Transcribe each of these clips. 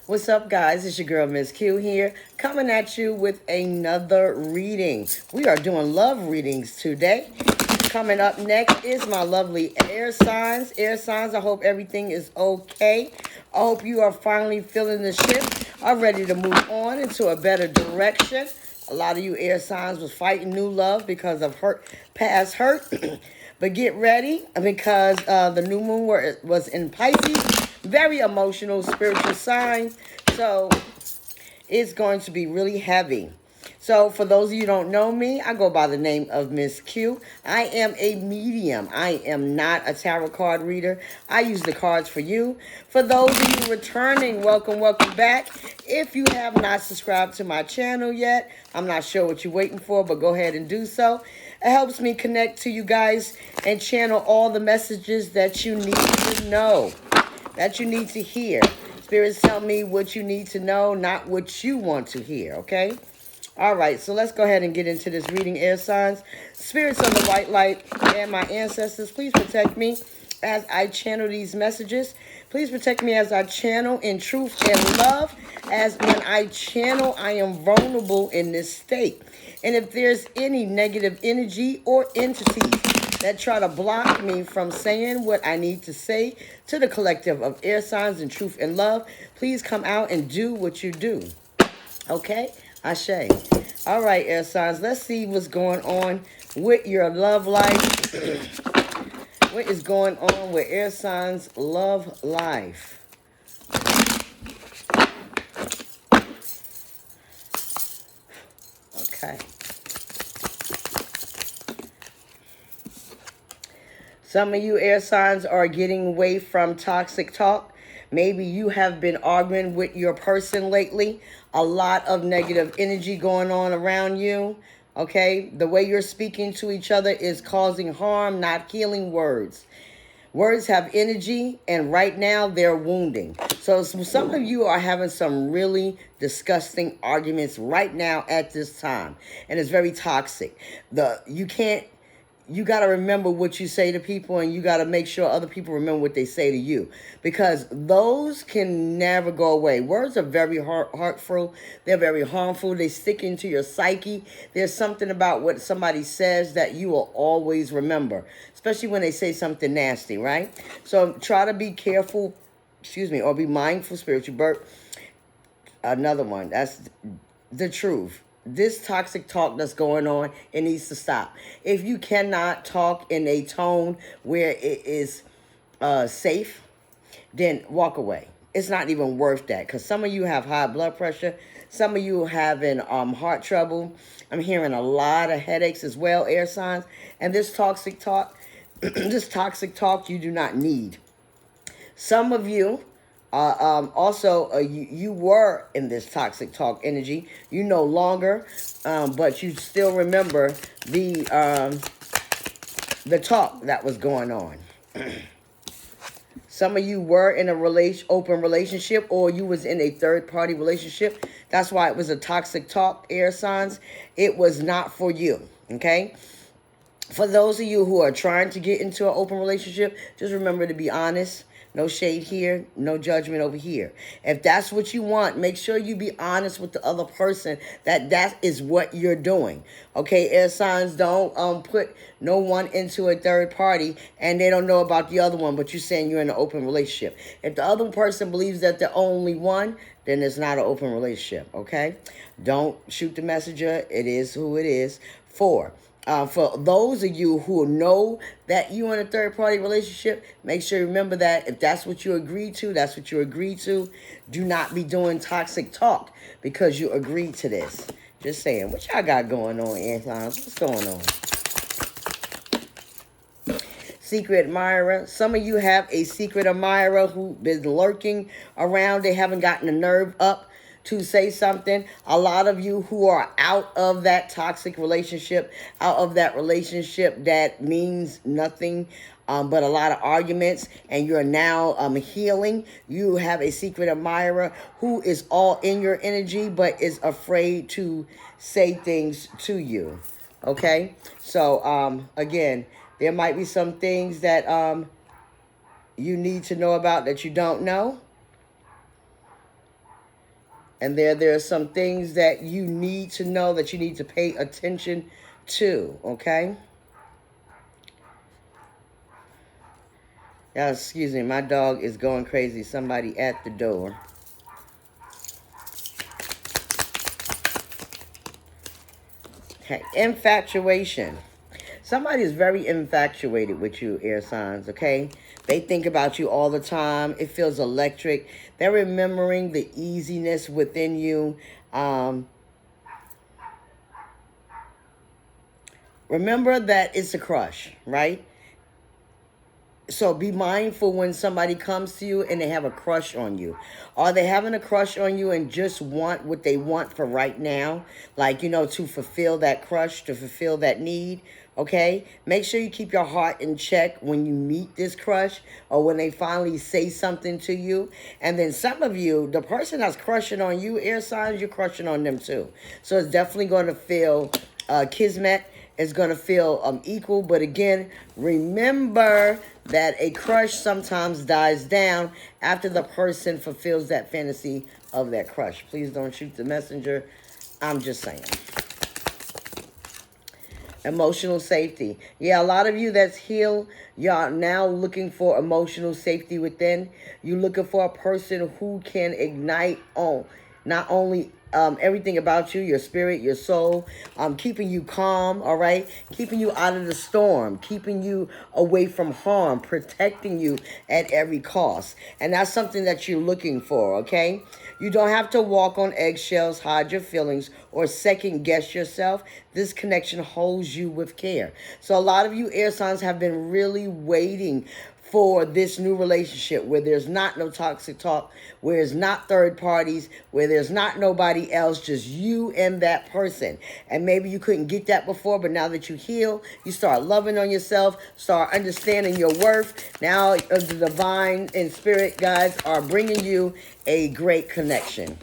What's up, guys? It's your girl, Ms.Q here, coming at you with another reading. We are doing love readings today. Coming up next is my lovely air signs. Air signs, I hope everything is okay. I hope you are finally feeling the shift, are ready to move on into a better direction. A lot of you air signs was fighting new love because of past hurt. But get ready because the new moon was in Pisces. Very emotional, spiritual sign. So it's going to be really heavy. So for those of you who don't know me, I go by the name of Ms.Q. I am a medium. I am not a tarot card reader. I use the cards for you. For those of you returning, welcome back. If you have not subscribed to my channel yet, I'm not sure what you're waiting for, but go ahead and do so. It helps me connect to you guys and channel all the messages that you need to know, that you need to hear. Spirits tell me what you need to know, not what you want to hear, okay? All right, so let's go ahead and get into this reading, air signs. Spirits of the white light and my ancestors, please protect me as I channel these messages. Please protect me as I channel in truth and love. As when I channel, I am vulnerable in this state. And if there's any negative energy or entities that try to block me from saying what I need to say to the collective of air signs in truth and love, please come out and do what you do. Okay? Ashe. All right, air signs. Let's see what's going on with your love life. What is going on with air signs' love life? Okay. Some of you air signs are getting away from toxic talk. Maybe you have been arguing with your person lately. A lot of negative energy going on around you. Okay? The way you're speaking to each other is causing harm, not healing words. Words have energy, and right now they're wounding. So some of you are having some really disgusting arguments right now at this time. And it's very toxic. You got to remember what you say to people, and you got to make sure other people remember what they say to you, because those can never go away. Words are very hurtful. They're very harmful. They stick into your psyche. There's something about what somebody says that you will always remember, especially when they say something nasty, right? So try to be careful, or be mindful, spiritual birth. Another one, that's the truth. This toxic talk that's going on, it needs to stop. If you cannot talk in a tone where it is safe, then walk away. It's not even worth that, because some of you have high blood pressure. Some of you having heart trouble. I'm hearing a lot of headaches as well, air signs. And this toxic talk, you do not need. Some of you you were in this toxic talk energy. You no longer, but you still remember the talk that was going on. Some of you were in a open relationship, or you was in a third-party relationship. That's why it was a toxic talk, air signs. It was not for you, okay? For those of you who are trying to get into an open relationship, just remember to be honest. No shade here, no judgment over here. If that's what you want, make sure you be honest with the other person that is what you're doing. Okay, air signs, don't put no one into a third party and they don't know about the other one, but you're saying you're in an open relationship. If the other person believes that they're only one, then it's not an open relationship, okay? Don't shoot the messenger. It is who it is. For those of you who know that you're in a third-party relationship, make sure you remember that if that's what you agreed to, that's what you agreed to. Do not be doing toxic talk because you agreed to this. Just saying. What y'all got going on, Anton? What's going on? Secret admirer. Some of you have a secret admirer who's been lurking around. They haven't gotten the nerve up to say something. A lot of you who are out of that toxic relationship, out of that relationship that means nothing but a lot of arguments, and you're now healing. You have a secret admirer who is all in your energy but is afraid to say things to you. Okay? So, again, there might be some things that you need to know about that you don't know. And there are some things that you need to know, that you need to pay attention to, okay? Excuse me, my dog is going crazy. Somebody at the door. Okay, infatuation. Somebody is very infatuated with you, air signs, okay? They think about you all the time. It feels electric. They're remembering the easiness within you. Remember that it's a crush, right? So be mindful when somebody comes to you and they have a crush on you. Are they having a crush on you and just want what they want for right now? Like, you know, to fulfill that crush, to fulfill that need, okay? Make sure you keep your heart in check when you meet this crush or when they finally say something to you. And then some of you, the person that's crushing on you, air signs, you're crushing on them too. So it's definitely going to feel kismet. It's going to feel equal. But again, remember that a crush sometimes dies down after the person fulfills that fantasy of that crush. Please don't shoot the messenger. I'm just saying. Emotional safety. Yeah, a lot of you that's healed, y'all now looking for emotional safety within. You're looking for a person who can ignite on not only everything about you, your spirit, your soul, keeping you calm, all right? Keeping you out of the storm, keeping you away from harm, protecting you at every cost. And that's something that you're looking for, okay? You don't have to walk on eggshells, hide your feelings, or second guess yourself. This connection holds you with care. So a lot of you air signs have been really waiting for this new relationship where there's not no toxic talk, where there's not third parties, where there's not nobody else, just you and that person. And maybe you couldn't get that before, but now that you heal, you start loving on yourself, start understanding your worth. Now the divine and spirit guides are bringing you a great connection.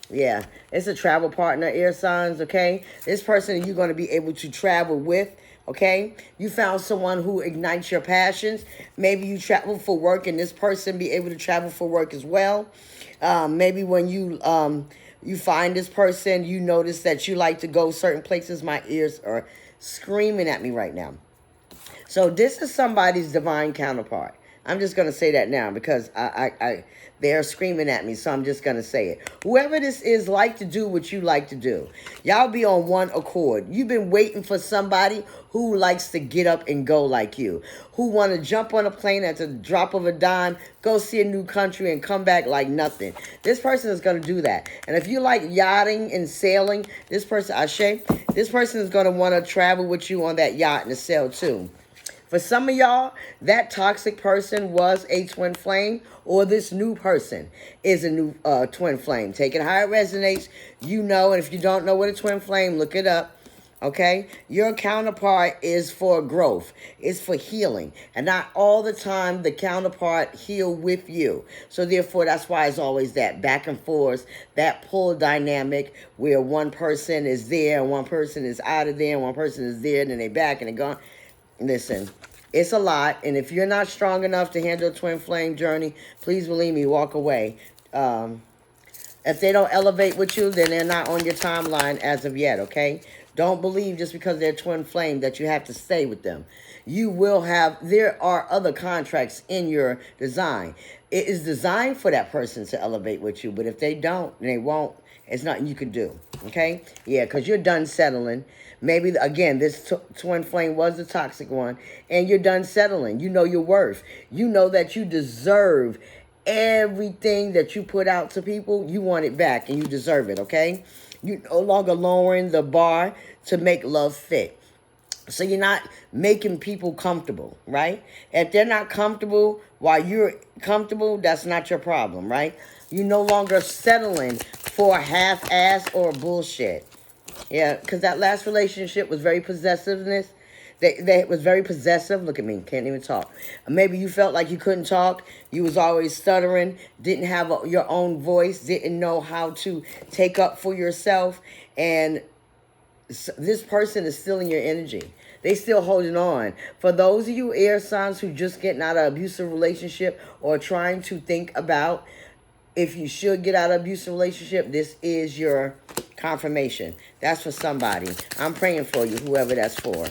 Yeah, it's a travel partner, air signs, okay? This person you're going to be able to travel with. Okay, you found someone who ignites your passions. Maybe you travel for work and this person be able to travel for work as well. Maybe when you find this person, you notice that you like to go certain places. My ears are screaming at me right now. So this is somebody's divine counterpart. I'm just going to say that now because they're screaming at me, so I'm just going to say it. Whoever this is like to do what you like to do. Y'all be on one accord. You've been waiting for somebody who likes to get up and go like you, who want to jump on a plane at the drop of a dime, go see a new country and come back like nothing. This person is going to do that. And if you like yachting and sailing, this person, Ashe, this person is going to want to travel with you on that yacht and sail too. For some of y'all, that toxic person was a twin flame, or this new person is a new twin flame. Take it how it resonates. You know, and if you don't know what a twin flame, look it up. Okay? Your counterpart is for growth. It's for healing. And not all the time the counterpart heal with you. So therefore, that's why it's always that back and forth, that pull dynamic where one person is there and one person is out of there and one person is there and then they back and they gone. Listen, it's a lot, and if you're not strong enough to handle a twin flame journey, please believe me, walk away. If they don't elevate with you, then they're not on your timeline as of yet, okay? Don't believe just because they're twin flame that you have to stay with them. You will have, there are other contracts in your design. It is designed for that person to elevate with you, but if they don't, and they won't, it's nothing you can do, okay? Yeah, because you're done settling. Maybe, again, this twin flame was the toxic one, and you're done settling. You know your worth. You know that you deserve everything that you put out to people. You want it back, and you deserve it, okay? You're no longer lowering the bar to make love fit. So you're not making people comfortable, right? If they're not comfortable while you're comfortable, that's not your problem, right? You're no longer settling for half-ass or bullshit. Yeah, because that last relationship was very possessiveness. They was very possessive. Look at me, can't even talk. Maybe you felt like you couldn't talk. You was always stuttering, didn't have your own voice, didn't know how to take up for yourself. And this person is stealing your energy. They still holding on. For those of you air signs who just getting out of an abusive relationship or trying to think about If you should get out of an abusive relationship, this is your confirmation. That's for somebody. I'm praying for you, whoever that's for.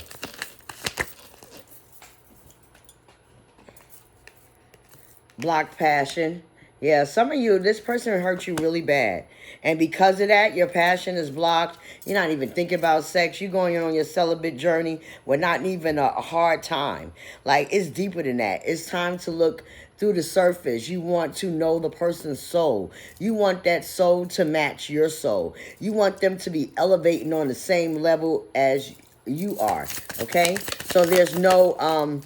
Blocked passion. Yeah, some of you, this person hurt you really bad. And because of that, your passion is blocked. You're not even thinking about sex. You're going on your celibate journey with not even a hard time. Like, it's deeper than that. It's time to look through the surface. You want to know the person's soul. You want that soul to match your soul. You want them to be elevating on the same level as you are. Okay? So there's no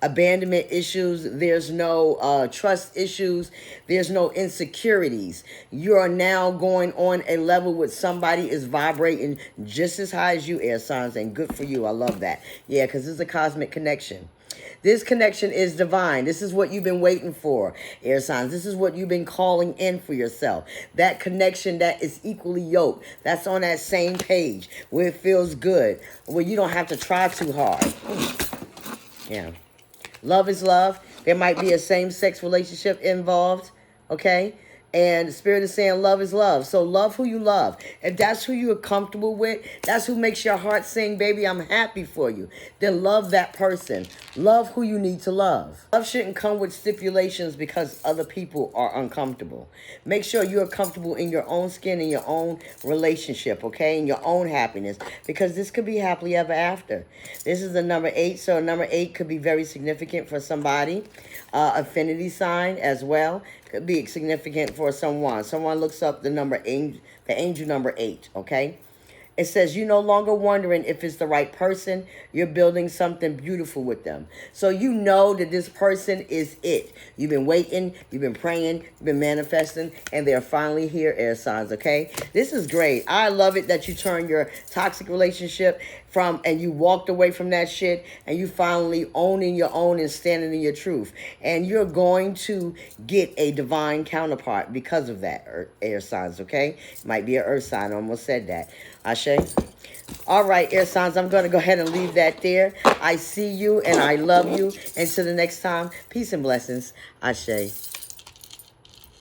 abandonment issues, there's no trust issues, there's no insecurities. You are now going on a level with somebody is vibrating just as high as you, air signs, and good for you. I love that. Yeah, because it's a cosmic connection. This connection is divine. This is what you've been waiting for, air signs. This is what you've been calling in for yourself. That connection that is equally yoked. That's on that same page where it feels good, where you don't have to try too hard. Yeah. Love is love. There might be a same-sex relationship involved, okay? And the Spirit is saying love is love. So love who you love. If that's who you are comfortable with, that's who makes your heart sing, baby, I'm happy for you. Then love that person. Love who you need to love. Love shouldn't come with stipulations because other people are uncomfortable. Make sure you are comfortable in your own skin, in your own relationship, okay? In your own happiness. Because this could be happily ever after. This is the number 8. So number 8 could be very significant for somebody. Affinity sign as well. Could be significant for someone. Someone looks up the number 8, the angel number 8, okay? It says you're no longer wondering if it's the right person. You're building something beautiful with them. So you know that this person is it. You've been waiting, you've been praying, you've been manifesting, and they're finally here, air signs, okay? This is great. I love it that you turned your toxic relationship and you walked away from that shit, and you finally owning your own and standing in your truth. And you're going to get a divine counterpart because of that, air signs, okay? Might be an earth sign. I almost said that. Ashe. All right, air signs, I'm going to go ahead and leave that there. I see you and I love you. Until the next time, peace and blessings. Ashe.